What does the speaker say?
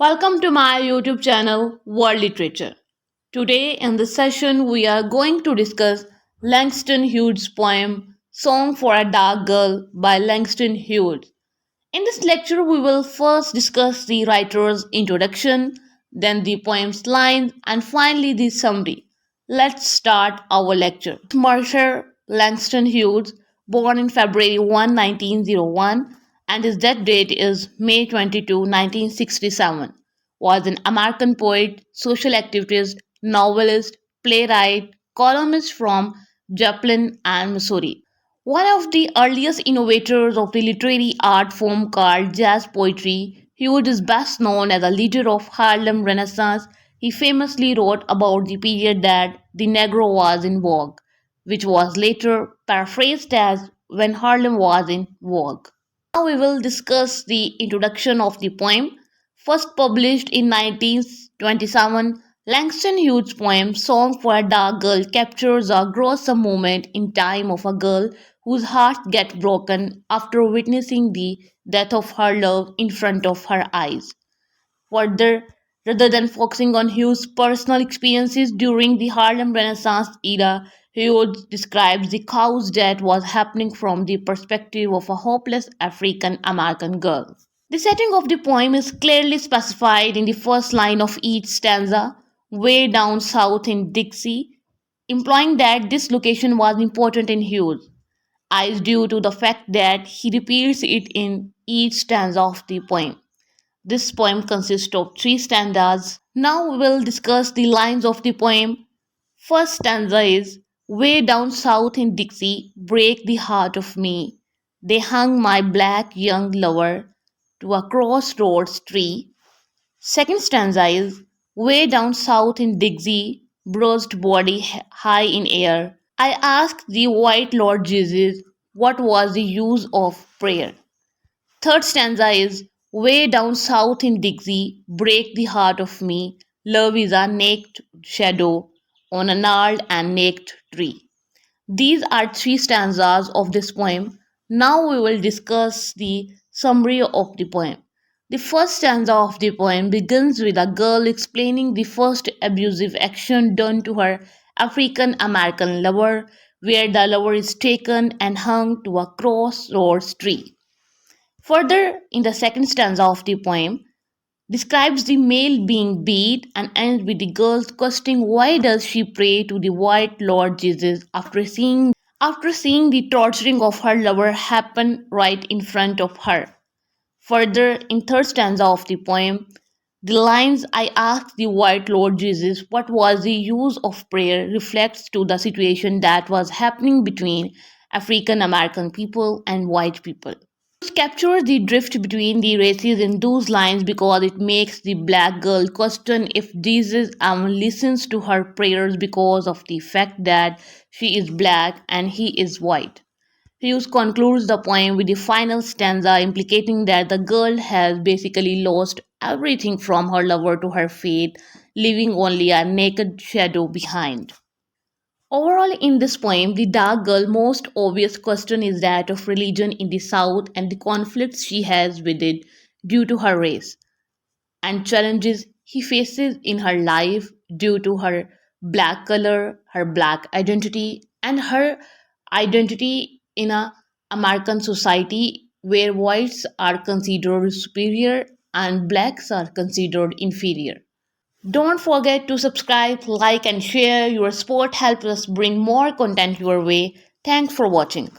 Welcome to my YouTube channel, World Literature. Today, in this session, we are going to discuss Langston Hughes' poem Song for a Dark Girl by Langston Hughes. In this lecture, we will first discuss the writer's introduction, then the poem's lines, and finally the summary. Let's start our lecture. Mercer Langston Hughes, born in February 1, 1901, and his death date is May 22, 1967, was an American poet, social activist, novelist, playwright, columnist from Joplin and Missouri. One of the earliest innovators of the literary art form called jazz poetry, Hughes is best known as a leader of Harlem Renaissance. He famously wrote about the period that the Negro was in vogue, which was later paraphrased as when Harlem was in vogue. Now we will discuss the introduction of the poem. First published in 1927, Langston Hughes' poem Song for a Dark Girl captures a gruesome moment in time of a girl whose heart gets broken after witnessing the death of her love in front of her eyes. Further, rather than focusing on Hughes' personal experiences during the Harlem Renaissance era, Hughes describes the chaos that was happening from the perspective of a hopeless African American girl. The setting of the poem is clearly specified in the first line of each stanza, way down south in Dixie, implying that this location was important in Hughes' eyes due to the fact that he repeats it in each stanza of the poem. This poem consists of three stanzas. Now we will discuss the lines of the poem. First stanza is way down south in Dixie, break the heart of me. They hung my black young lover to a crossroads tree. Second stanza is way down south in Dixie, bruised body high in air. I asked the white Lord Jesus what was the use of prayer. Third stanza is way down south in Dixie, break the heart of me. Love is a naked shadow on a gnarled and naked tree. These are three stanzas of this poem. Now we will discuss the summary of the poem. The first stanza of the poem begins with a girl explaining the first abusive action done to her African American lover, where the lover is taken and hung to a crossroads tree. Further, in the second stanza of the poem, describes the male being beat and ends with the girl questioning why does she pray to the white Lord Jesus after seeing the torturing of her lover happen right in front of her. Further, in third stanza of the poem, the lines I asked the white Lord Jesus what was the use of prayer reflects to the situation that was happening between African American people and white people. Captures the drift between the races in those lines because it makes the black girl question if Jesus listens to her prayers because of the fact that she is black and he is white. Hughes concludes the poem with the final stanza implicating that the girl has basically lost everything from her lover to her fate, leaving only a naked shadow behind. Overall, in this poem, the dark girl's most obvious question is that of religion in the South and the conflicts she has with it due to her race, and challenges he faces in her life due to her black color, her black identity, and her identity in a American society where whites are considered superior and blacks are considered inferior. Don't forget to subscribe, like, and share. Your support helps us bring more content your way. Thanks for watching.